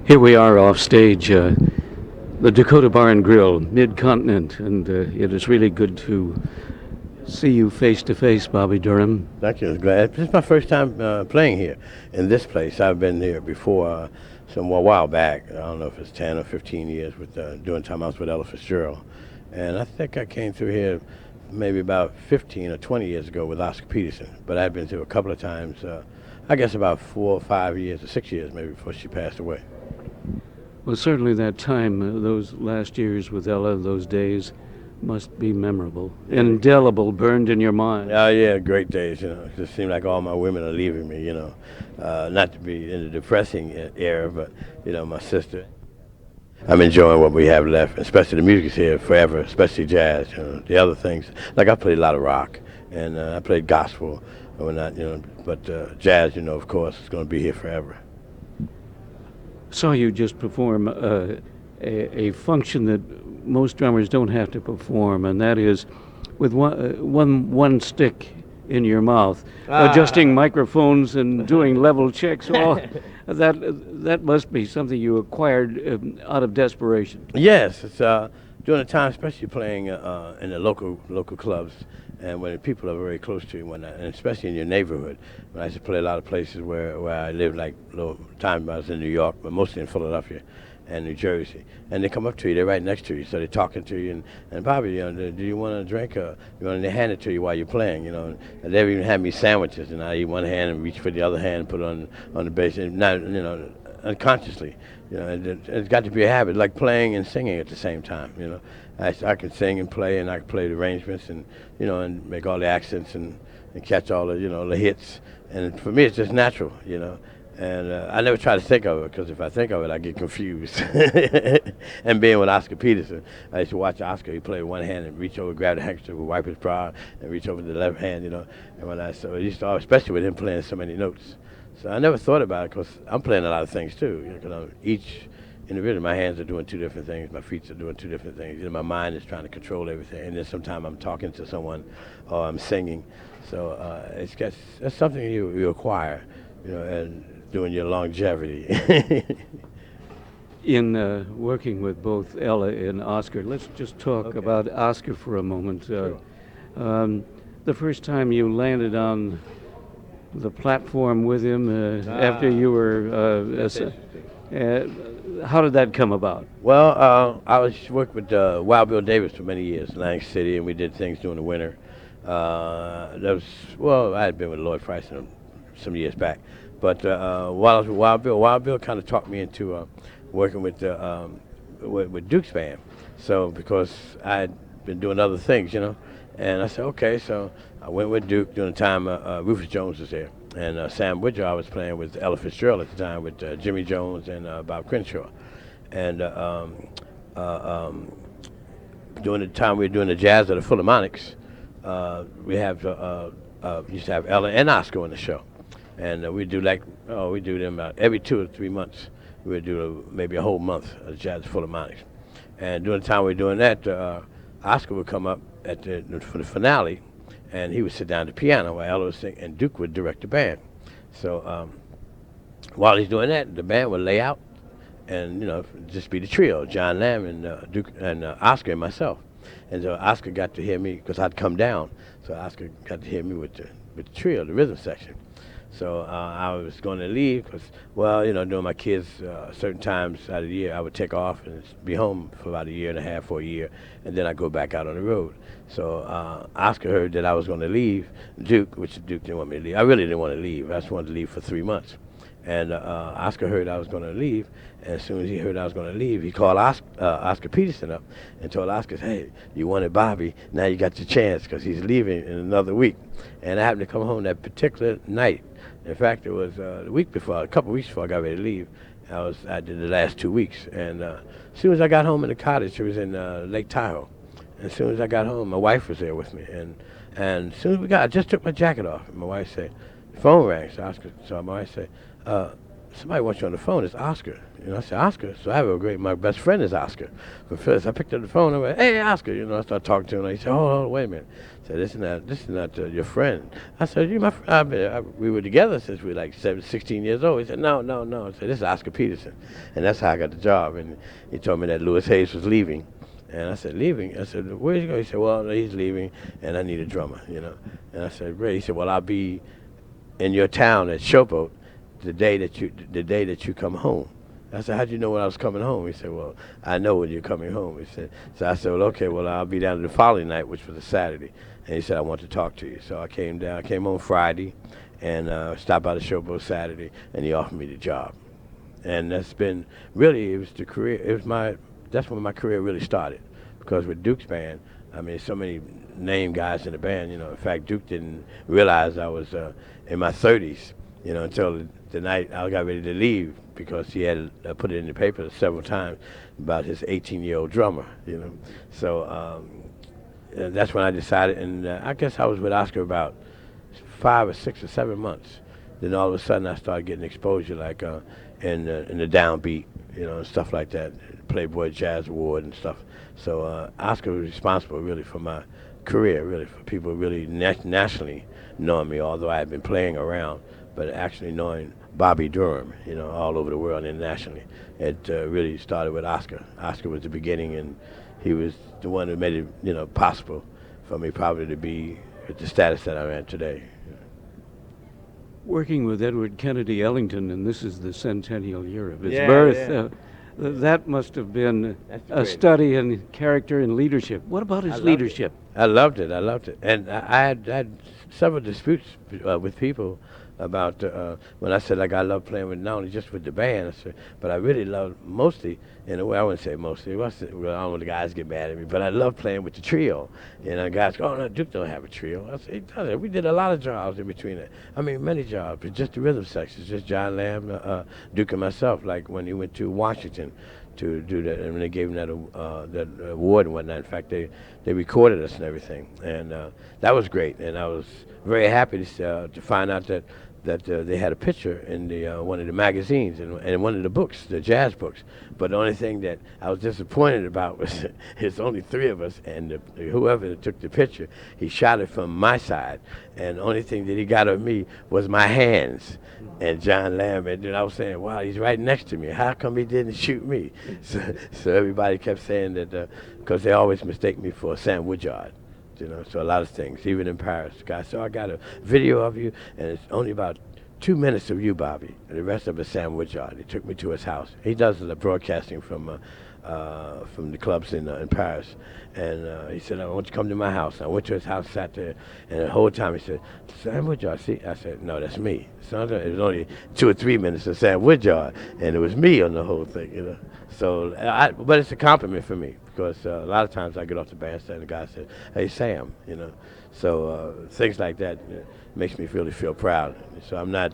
Here we are off stage, the Dakota Bar and Grill, mid-continent, and it is really good to see you face to face, Bobby Durham. Thank you. Glad. This is my first time playing here in this place. I've been here before a while back. I don't know if it's 10 or 15 years with doing time outs with Ella Fitzgerald. And I think I came through here maybe about 15 or 20 years ago with Oscar Peterson. But I'd been through a couple of times, I guess about 4 or 5 years or 6 years maybe before she passed away. Well, certainly that time, those last years with Ella, those days must be memorable, indelible, burned in your mind. Oh yeah, great days. It just seemed like all my women are leaving me. Not to be in the depressing era, but my sister. I'm enjoying what we have left, especially the music is here forever, especially jazz. The other things, like I played a lot of rock, and I played gospel, or not, but jazz, of course, is going to be here forever. Saw you just perform a function that most drummers don't have to perform, and that is with one stick in your mouth, adjusting microphones and doing level checks. Well, that must be something you acquired out of desperation. Yes, it's during the time, especially playing in the local clubs, and when people are very close to you, and especially in your neighborhood. When I used to play a lot of places where I lived, like little time I was in New York, but mostly in Philadelphia and New Jersey, and they come up to you, they're right next to you, so they're talking to you, and Bobby, do you want a drink? And they hand it to you while you're playing, and they've even had me sandwiches, and I eat one hand and reach for the other hand and put it on the bass, and not, unconsciously, it's got to be a habit, like playing and singing at the same time, I can sing and play, and I can play the arrangements, and and make all the accents and catch all the the hits, and for me it's just natural, and I never try to think of it, because if I think of it, I get confused. And being with Oscar Peterson, I used to watch Oscar. He played with one hand and reach over, grab the handkerchief, wipe his brow, and reach over the left hand, And when I saw, it used to, especially with him playing so many notes. So I never thought about it, because I'm playing a lot of things too. Each individual, my hands are doing two different things, my feet are doing two different things. My mind is trying to control everything, and then sometimes I'm talking to someone or I'm singing. So that's something you acquire, and doing your longevity. In working with both Ella and Oscar, let's just talk about Oscar for a moment. Sure. The first time you landed on the platform with him after you were, how did that come about? Well, I was working with Wild Bill Davis for many years in Atlantic City, and we did things during the winter. I had been with Lloyd Price some years back. But while I was with Wild Bill kind of talked me into working with Duke's band. So because I had been doing other things, and I said, okay. So I went with Duke during the time Rufus Jones was there, and Sam Woodrow I was playing with Ella Fitzgerald at the time with Jimmy Jones and Bob Crenshaw, and during the time we were doing the jazz at the Philharmonics, we used to have Ella and Oscar on the show. And we do them every 2 or 3 months. We would do maybe a whole month of jazz Philharmonics. And during the time we were doing that, Oscar would come up for the finale, and he would sit down at the piano while Ella was singing, and Duke would direct the band. So while he's doing that, the band would lay out, and just be the trio: John Lamb and Duke and Oscar and myself. And so Oscar got to hear me because I'd come down. So Oscar got to hear me with the trio, the rhythm section. So I was going to leave because, during my kids, certain times out of the year, I would take off and be home for about a year and a half or a year, and then I'd go back out on the road. So Oscar heard that I was going to leave Duke, which Duke didn't want me to leave. I really didn't want to leave. I just wanted to leave for 3 months. And Oscar heard I was going to leave, and as soon as he heard I was going to leave, he called Oscar Peterson up and told Oscar, hey, you wanted Bobby, now you got your chance, because he's leaving in another week. And I happened to come home that particular night. In fact, it was a couple weeks before I got ready to leave. I did the last 2 weeks, and as soon as I got home in the cottage, it was in Lake Tahoe. And as soon as I got home, my wife was there with me, and as soon as I just took my jacket off, and my wife said, the phone rang, so my wife said, somebody wants you on the phone. It's Oscar. You know, I said, Oscar? So I have a my best friend is Oscar. But first, I picked up the phone and I went, hey, Oscar. You know, I started talking to him. And he said, hold on, wait a minute. I said, this is not your friend. I said, you my friend. We were together since we were like 16 years old. He said, no. I said, this is Oscar Peterson. And that's how I got the job. And he told me that Louis Hayes was leaving. And I said, leaving? I said, where's he going? He said, well, he's leaving, and I need a drummer, you know. And I said, great. He said, well, I'll be in your town at Showboat the day that you come home. I said, how'd you know when I was coming home? He said, well, I know when you're coming home. He said, so I said, well, okay, well, I'll be down the following night, which was a Saturday. And he said, I want to talk to you. So I came down. I came home Friday and stopped by the Showboat Saturday, and he offered me the job. And that's been really, that's when my career really started. Because with Duke's band, I mean, so many name guys in the band, you know. In fact, Duke didn't realize I was in my 30s, you know, until the night I got ready to leave, because he had put it in the paper several times about his 18-year-old drummer, you know. So that's when I decided, and I guess I was with Oscar about 5 or 6 or 7 months. Then all of a sudden I started getting exposure, like in the downbeat, you know, and stuff like that, Playboy Jazz Award and stuff. So Oscar was responsible really for my career, really, for people really nationally knowing me, although I had been playing around, but actually knowing Bobby Durham, you know, all over the world internationally. It really started with Oscar. Oscar was the beginning, and he was the one who made it, you know, possible for me probably to be at the status that I'm at today. Working with Edward Kennedy Ellington, and this is the centennial year of his Yeah, birth. yeah. That must have been That's a great. study in character and leadership. What about his leadership? I loved it. And I had several disputes with people about when I said, like, I love playing with, not only just with the band, I said, but I really love mostly, in a way, I wouldn't say mostly, well, I don't want the guys get mad at me, but I love playing with the trio. And the guys go, oh, no, Duke don't have a trio. I said, he does it. We did a lot of jobs in between it. I mean, many jobs, but just the rhythm sections, just John Lamb, Duke and myself, like when he went to Washington to do that, and when they gave him that award and whatnot. In fact, they recorded us and everything, and that was great. And I was very happy to find out that they had a picture in the one of the magazines and one of the books, the jazz books. But the only thing that I was disappointed about was it's only 3 of us, and whoever took the picture, he shot it from my side, and the only thing that he got of me was my hands. And John Lamb, and then I was saying, wow, he's right next to me. How come he didn't shoot me? So everybody kept saying that, because they always mistake me for Sam Woodyard. You know, so a lot of things, even in Paris. Guys, so I got a video of you, and it's only about 2 minutes of you, Bobby, and the rest of it, Sam Woodyard. He took me to his house. He does the broadcasting from the clubs in Paris, and he said, I want you to come to my house. I went to his house, sat there, and the whole time he said, Sam Woodyard, see? I said, no, that's me. So it was only 2 or 3 minutes of Sam Woodyard, and it was me on the whole thing, you know. So, but it's a compliment for me, because a lot of times I get off the bandstand and the guy said, hey, Sam, you know. So things like that makes me really feel proud. So I'm not,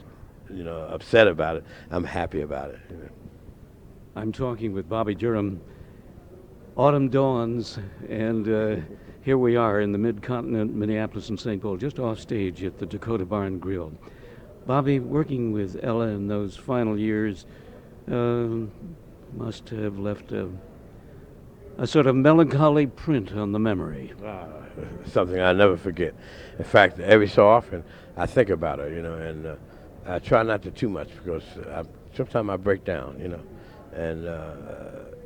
you know, upset about it. I'm happy about it. You know. I'm talking with Bobby Durham. Autumn dawns, and here we are in the Mid-Continent, Minneapolis and St. Paul, just off stage at the Dakota Bar and Grill. Bobby, working with Ella in those final years, must have left a sort of melancholy print on the memory. Something I'll never forget. In fact, every so often I think about her, you know, and I try not to too much, because sometimes I break down, you know, and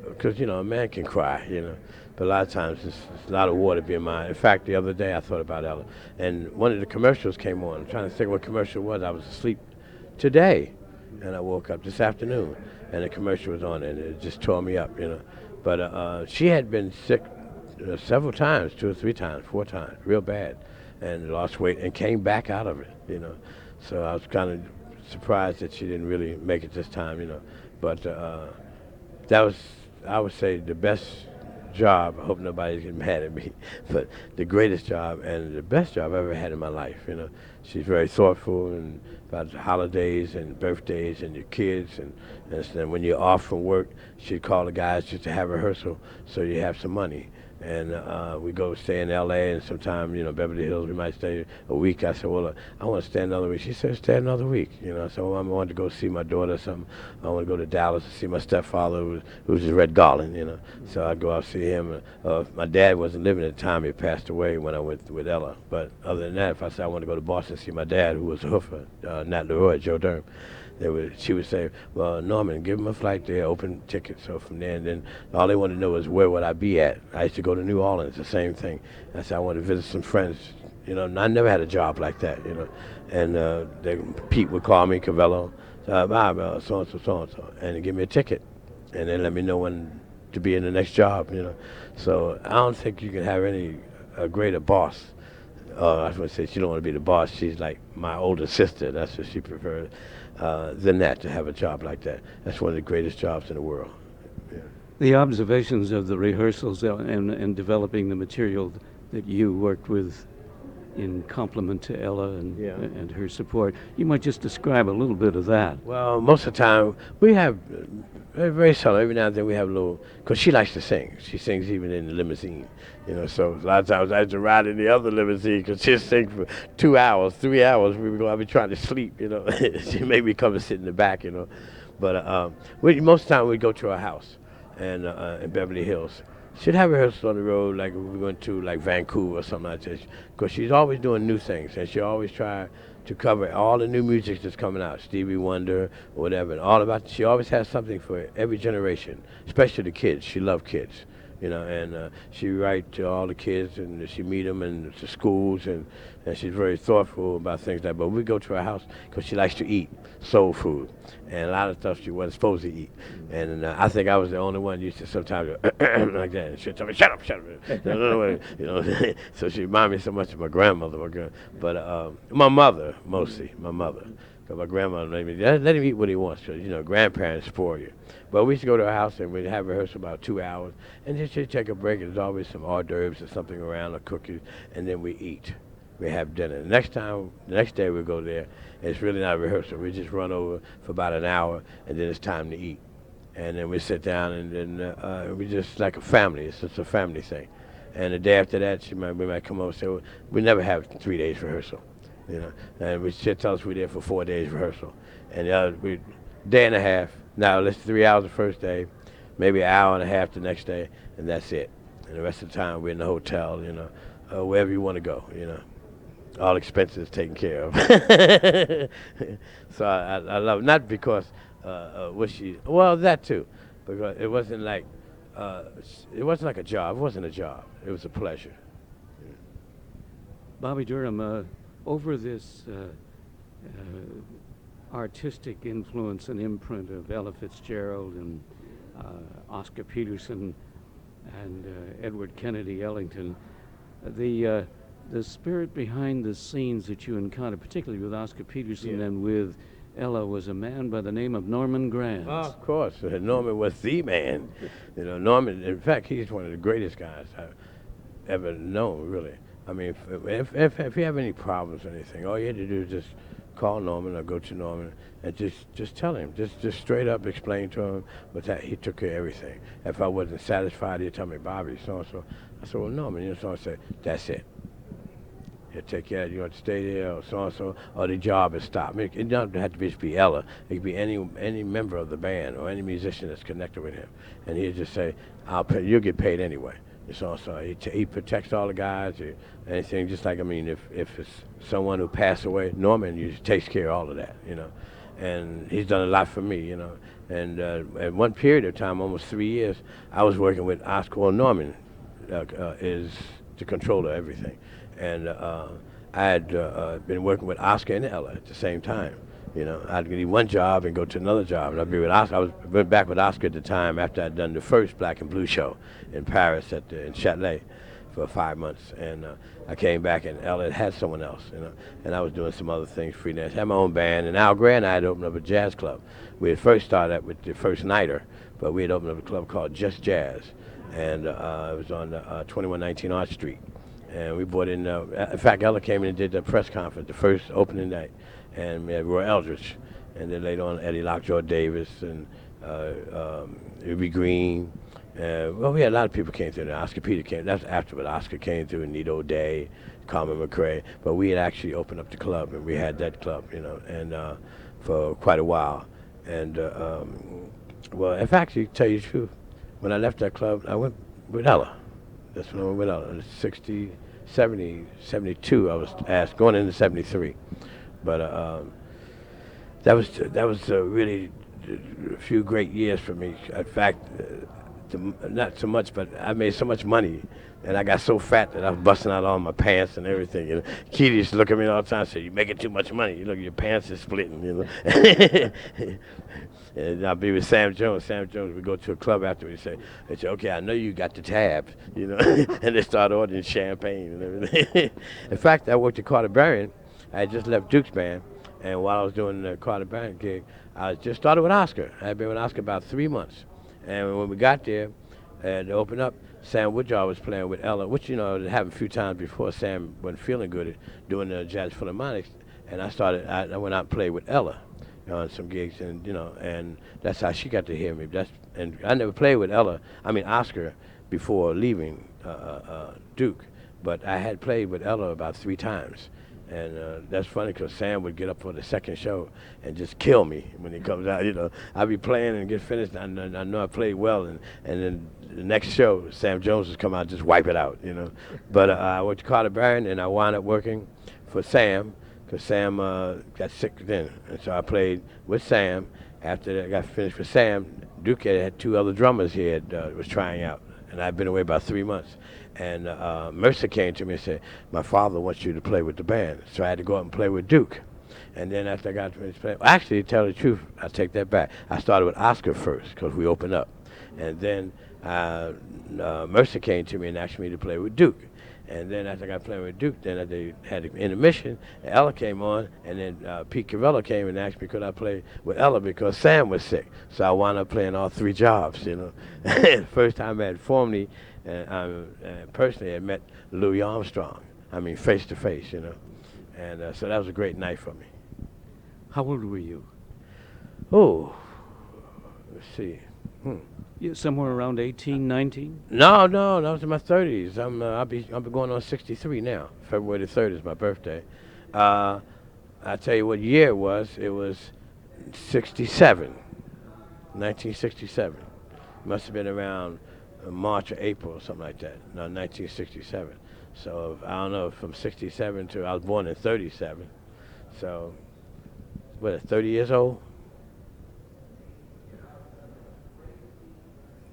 because, you know, a man can cry, you know, but a lot of times it's a lot of water being mine. In fact, the other day I thought about Ella, and one of the commercials came on. I'm trying to think what commercial it was. I was asleep today, and I woke up this afternoon, and the commercial was on, and it just tore me up, you know. But she had been sick several times, 2 or 3 times, 4 times, real bad, and lost weight and came back out of it, you know. So I was kind of surprised that she didn't really make it this time, you know. But that was, I would say, the best job. I hope nobody's getting mad at me, but the greatest job and the best job I've ever had in my life, you know. She's very thoughtful and about the holidays and birthdays and your kids, and when you're off from work, she'd call the guys just to have rehearsal so you have some money. And we go stay in L.A. and sometime, Beverly Hills, we might stay a week. I said, well, I want to stay another week. She said, stay another week. So I wanted to go see my daughter or something. I want to go to Dallas to see my stepfather, who was just Red Garland. So I'd go out see him. My dad wasn't living at the time. He passed away when I went with Ella. But other than that, if I said I want to go to Boston to see my dad, who was a hoofer, Nat Leroy, Joe Durham, she would say, well, Norman, give him a flight there, open ticket. So from there, and then all they wanted to know was where would I be at. I used to go to New Orleans, the same thing. I said I want to visit some friends. I never had a job like that, And Pete would call me, Cavello, so-and-so, and give me a ticket. And then let me know when to be in the next job, So I don't think you can have a greater boss. I was going to say she don't want to be the boss. She's like my older sister. That's what she preferred. Than that, to have a job like that. That's one of the greatest jobs in the world. Yeah. The observations of the rehearsals and developing the material that you worked with in compliment to Ella and her support, you might just describe a little bit of that. Well, most of the time, we have, very seldom, every now and then we have a little, because she likes to sing. She sings even in the limousine. So a lot of times I had to ride in the other limousine because she'd sing for 2 hours, 3 hours. I'd be trying to sleep, She made me come and sit in the back, But most of the time we'd go to her house and in Beverly Hills. She'd have rehearsals on the road, like we went to like Vancouver or something like that, because she's always doing new things, and she always try to cover all the new music that's coming out, Stevie Wonder, or whatever, and she always has something for every generation, especially the kids. She loved kids. And she write to all the kids, and she meet them in the schools, and she's very thoughtful about things like that. But we go to her house because she likes to eat soul food, and a lot of stuff she wasn't supposed to eat. And I think I was the only one used to sometimes go, like that, and she'd tell me, shut up. So she reminded me so much of my grandmother, but my mother, mostly, my mother. Because my grandmother made me, let him eat what he wants, because, grandparents spoil you. But we used to go to her house, and we'd have rehearsal about 2 hours, and then she'd take a break, and there's always some hors d'oeuvres or something around, or cookies, and then we eat. We have dinner. The next day we go there, and it's really not a rehearsal. We just run over for about an hour, and then it's time to eat. And then we sit down, and then we just like a family. It's just a family thing. And the day after that, we might come over and say, well, we never have 3 days rehearsal. And she'll tell us we're there for 4 days rehearsal. And the other, day and a half. Now, let's 3 hours the first day, maybe an hour and a half the next day, and that's it. And the rest of the time, we're in the hotel, wherever you want to go, All expenses taken care of. So I love it. Not because that too, because it wasn't like a job. It wasn't a job. It was a pleasure. Bobby Durham, over this artistic influence and imprint of Ella Fitzgerald and Oscar Peterson and Edward Kennedy Ellington, the spirit behind the scenes that you encountered, particularly with Oscar Peterson and with Ella, was a man by the name of Norman Granz. Oh, of course. Norman was the man. Norman, in fact, he's one of the greatest guys I've ever known, really. I mean, if you have any problems or anything, all you had to do is just call Norman or go to Norman and just tell him, just straight up explain to him. But that he took care of everything. If I wasn't satisfied, he'd tell me, Bobby, so-and-so. I said, well, Norman, so I said, that's it. He'll take care of you. You want to stay there, or so-and-so, or the job is stopped. I mean, it doesn't have to just be Ella. It could be any member of the band or any musician that's connected with him. And he'd just say, I'll pay. You'll get paid anyway. So he protects all the guys, anything. Just like, I mean, if it's someone who passed away, Norman usually takes care of all of that, And he's done a lot for me, And at one period of time, almost 3 years, I was working with Oscar. Well, Norman is the controller of everything. And I had been working with Oscar and Ella at the same time. I'd leave one job and go to another job, and I'd be with Oscar. I went back with Oscar at the time after I'd done the first Black and Blue show in Paris in Châtelet for 5 months, and I came back, and Ella had someone else, and I was doing some other things freelance. I had my own band, and Al Gray and I had opened up a jazz club. We had first started out with the First Nighter, but we had opened up a club called Just Jazz, and it was on 2119 Arch Street. And we brought in fact, Ella came in and did the press conference, the first opening night, and we had Roy Eldridge, and then later on Eddie Lockjaw Davis and Ruby Green. Well, we had a lot of people came through. Oscar Peter came. That's after, but Oscar came through. Nito O'Day, Carmen McRae. But we had actually opened up the club, and we had that club, and for quite a while. And well, in fact, to tell you the truth, when I left that club, I went with Ella. That's when I went with Ella. In 60, 70, 72, I was asked, going into 73. But that was really a few great years for me. In fact, not so much, but I made so much money, and I got so fat that I was busting out all my pants and everything. Keely used to look at me all the time and say, "You're making too much money. You look, your pants is splitting." And I'll be with Sam Jones. Sam Jones would go to a club after and they'd say, "Okay, I know you got the tabs," and they start ordering champagne and everything. In fact, I worked at Carter Berrien. I had just left Duke's band, and while I was doing the Carter Berrien gig, I just started with Oscar. I had been with Oscar about 3 months. And when we got there to open up, Sam Woodjaw was playing with Ella, which, it happened a few times before. Sam wasn't feeling good at doing the Jazz Philharmonics. And I went out and played with Ella on some gigs, and and that's how she got to hear me. And I never played with Oscar, before leaving Duke, but I had played with Ella about 3 times. And that's funny because Sam would get up for the second show and just kill me when he comes out. I'd be playing and get finished. I know I played well, and then the next show, Sam Jones would come out and just wipe it out. But I went to Carter Berrien, and I wound up working for Sam because Sam got sick then, and so I played with Sam. After I got finished with Sam, Duke had 2 other drummers he was trying out, and I'd been away about 3 months. And Mercer came to me and said, "My father wants you to play with the band." So I had to go out and play with Duke. And then after I got finished playing, actually, to tell the truth, I take that back. I started with Oscar first because we opened up. And then Mercer came to me and asked me to play with Duke. And then after I got playing with Duke, then they had an intermission. And Ella came on, and then Pete Cavello came and asked me could I play with Ella because Sam was sick. So I wound up playing all 3 jobs. First time I had formally and personally, I met Louis Armstrong. Face to face, And so that was a great night for me. How old were you? Oh, let's see. Somewhere around 18, 19? No, that was in my 30s. I'll be going on 63 now. February the 3rd is my birthday. I'll tell you what year it was. It was 67, 1967. Must have been around March or April or something like that. No, 1967. So I don't know, from 67 to, I was born in 37. So, 30 years old?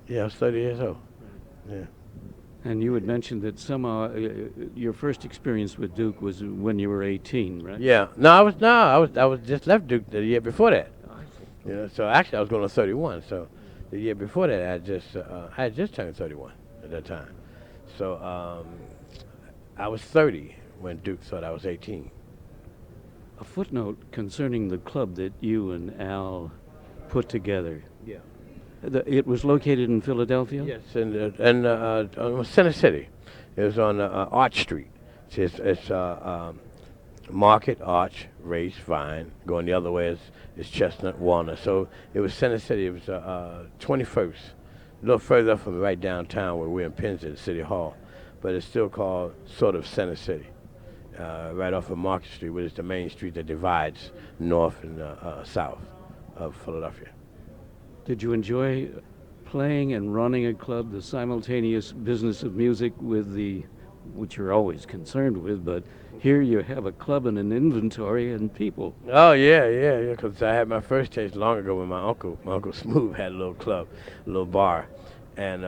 Yeah, I was 30 years old. Yeah. And you had mentioned that somehow your first experience with Duke was when you were 18, right? Yeah. I was just left Duke the year before that. So actually I was going to 31. So the year before that, I had just turned 31 at that time. So I was 30 when Duke thought I was 18. A footnote concerning the club that you and Al put together. Yeah. It was located in Philadelphia? Yes, in Center City. It was on Arch Street. It's Market, Arch, Race, Vine. Going the other way is Chestnut, Walnut. So it was Center City. It was 21st, a little further up from right downtown where we're in Penn at City Hall. But it's still called sort of Center City, right off of Market Street, which is the main street that divides north and south of Philadelphia. Did you enjoy playing and running a club, the simultaneous business of music which you're always concerned with, but here you have a club and an inventory and people. Oh, yeah, because I had my first taste long ago when my uncle Smooth had a little club, a little bar. And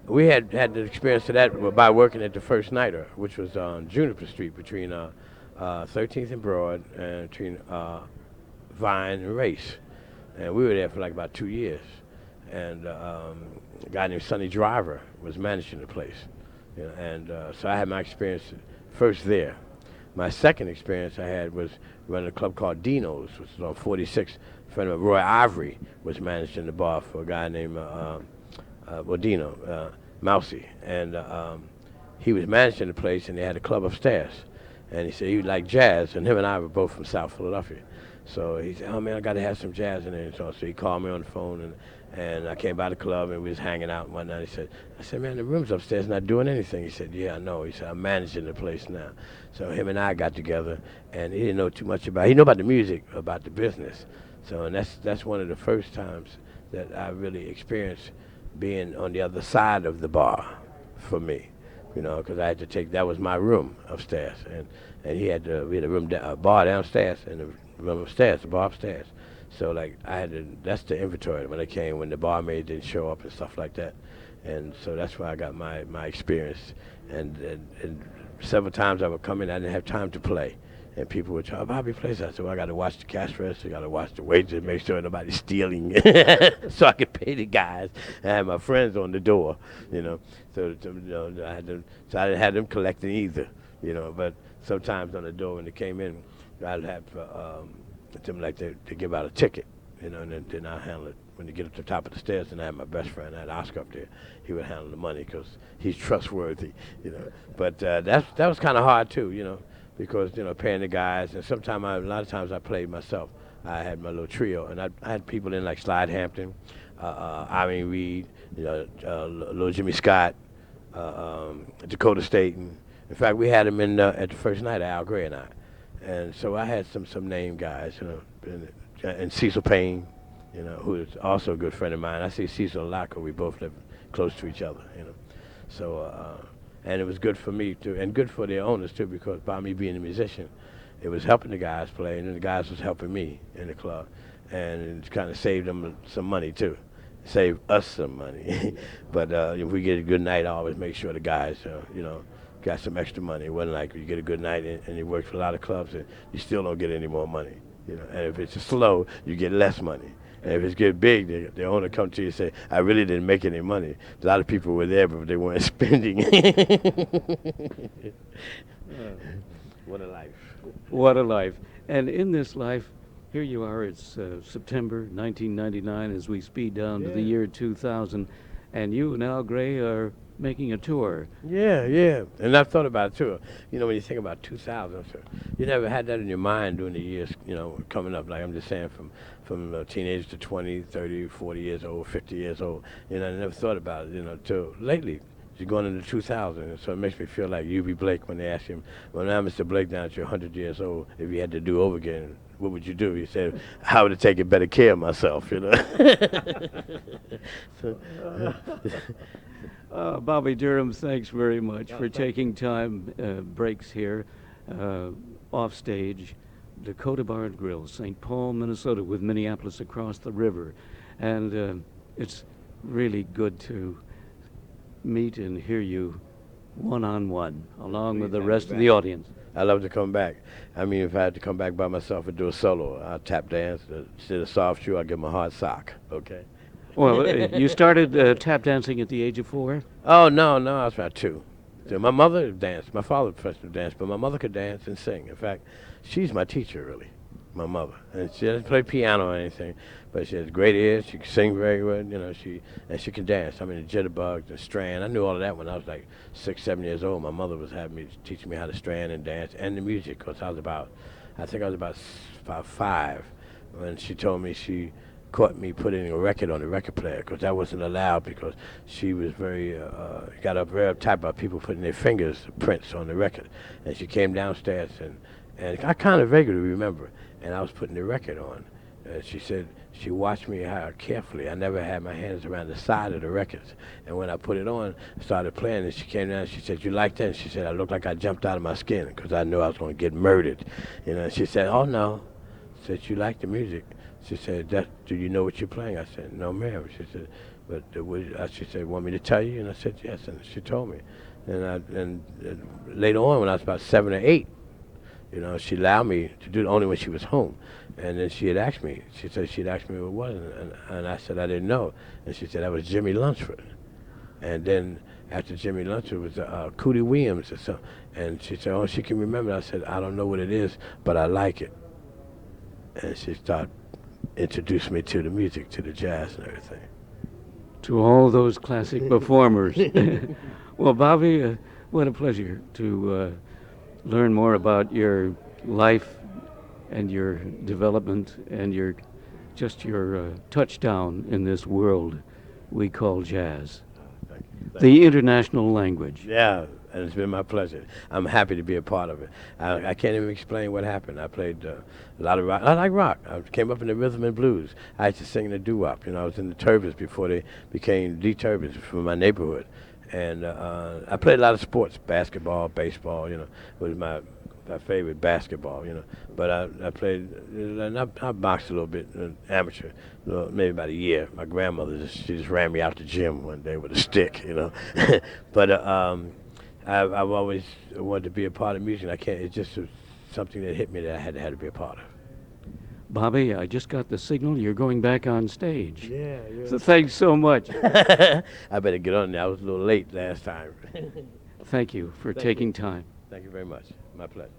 we had the experience of that by working at the First Nighter, which was on Juniper Street between 13th and Broad and between Vine and Race. And we were there for like about 2 years. And a guy named Sonny Driver was managing the place. So I had my experience first there. My second experience I had was running a club called Dino's, which was on 46th. A friend of mine, Roy Ivory, was managing the bar for a guy named Dino, Mousy. And he was managing the place, and they had a club upstairs. And he said he liked jazz, and him and I were both from South Philadelphia. So he said, oh man, I got to have some jazz in there. So he called me on the phone, and I came by the club and we was hanging out and whatnot. I said, man, the room's upstairs not doing anything. He said, yeah, I know. He said, I'm managing the place now. So him and I got together, and he didn't know too much about. He knew about the music, about the business. So and that's one of the first times that I really experienced being on the other side of the bar, for me, because I had to take, that was my room upstairs, and we had a bar downstairs and the room upstairs, the bar upstairs. So like that's the inventory when when the barmaid didn't show up and stuff like that, and so that's where I got my experience, and several times I would come in, I didn't have time to play. And people would try, oh, Bobby plays. I said, well, I got to watch the cash register, I got to watch the waiters, make sure nobody's stealing, so I could pay the guys. I had my friends on the door, So I didn't have them collecting either, But sometimes on the door when they came in, I'd have them like to give out a ticket, and then I handle it. When you get up to the top of the stairs, and I had my best friend, I had Oscar up there. He would handle the money because he's trustworthy, But that was kind of hard too, because paying the guys, and a lot of times I played myself. I had my little trio, and I had people in like Slide Hampton, Irene Reed, little Jimmy Scott, Dakota Staten. In fact, we had him in at the first night, Al Gray and I, and so I had some name guys, and Cecil Payne, who is also a good friend of mine. I see Cecil a lot because we both live close to each other, So. And it was good for me too, and good for the owners too, because by me being a musician, it was helping the guys play, and the guys was helping me in the club, and it kind of saved them some money too, saved us some money. But if we get a good night, I always make sure the guys, got some extra money. It wasn't like you get a good night and you work for a lot of clubs and you still don't get any more money, And if it's slow, you get less money. And if it's get big, the owner come to you and say, I really didn't make any money. A lot of people were there, but they weren't spending. What a life. What a life. And in this life, here you are, it's September 1999 as we speed down to the year 2000, and you and Al Gray are making a tour. Yeah. And I've thought about it too. When you think about 2000, you never had that in your mind during the years, coming up. Like I'm just saying, from teenage to 20, 30, 40 years old, 50 years old. I never thought about it, till lately. You're going into 2000, and so it makes me feel like U.B. Blake when they ask him, well, now, Mr. Blake, now that you're 100 years old, if you had to do over again, what would you do? He said, I would have taken better care of myself, Bobby Durham, thanks very much for taking time, breaks here, off stage, Dakota Bar and Grill, St. Paul, Minnesota, with Minneapolis across the river. And it's really good to meet and hear you one-on-one, along with the rest of the audience. I love to come back. I mean, if I had to come back by myself and do a solo, I'll tap dance. Instead of soft shoe, I'll give them a hard sock, okay? Well, you started tap dancing at the age of 4? Oh, no, I was about 2. So my mother danced. My father professional danced, but my mother could dance and sing. In fact, she's my teacher, really, my mother. And she doesn't play piano or anything, but she has great ears. She can sing very well, she can dance. I mean, the jitterbug, the strand. I knew all of that when I was like 6, 7 years old. My mother was having me teaching me how to strand and dance and the music, because I think I was about 5 when she told me she caught me putting a record on the record player, because that wasn't allowed, because she was very got up very uptight about people putting their prints on the record. And she came downstairs, and I kind of vaguely remember, and I was putting the record on. She said she watched me carefully. I never had my hands around the side of the records, and when I put it on, I started playing, and she came down, she said, you like that? And she said, I looked like I jumped out of my skin, because I knew I was going to get murdered. And she said, oh no. She said, you like the music? She said, do you know what you're playing? I said, no, ma'am. She said, but she said, want me to tell you? And I said, yes. And she told me. And later on, when I was about 7 or 8, she allowed me to do it only when she was home. And then she had asked me. She said she'd asked me what it was, and I said I didn't know. And she said that was Jimmy Lunsford. And then after Jimmy Lunsford was Cootie Williams or something. And she said, oh, she can remember. I said, I don't know what it is, but I like it. And she started introduced me to the music, to the jazz and everything. To all those classic performers. Well, Bobby, what a pleasure to learn more about your life and your development and your touchdown in this world we call jazz, the international language. Yeah, and it's been my pleasure. I'm happy to be a part of it. I can't even explain what happened. I played a lot of rock. I like rock. I came up in the rhythm and blues. I used to sing the doo-wop. You know, I was in the Turbans before they became the Turbans from my neighborhood. And I played a lot of sports, basketball, baseball, you know, was my favorite basketball, you know. But I played, I boxed a little bit, amateur, maybe about a year. My grandmother, she just ran me out the gym one day with a stick, you know. But I've always wanted to be a part of music. I can't, it's just something that hit me that I had to be a part of. Bobby, I just got the signal you're going back on stage. Yeah. So thanks so much. I better get on there. I was a little late last time. Thank you for taking time. Thank you very much. My pleasure.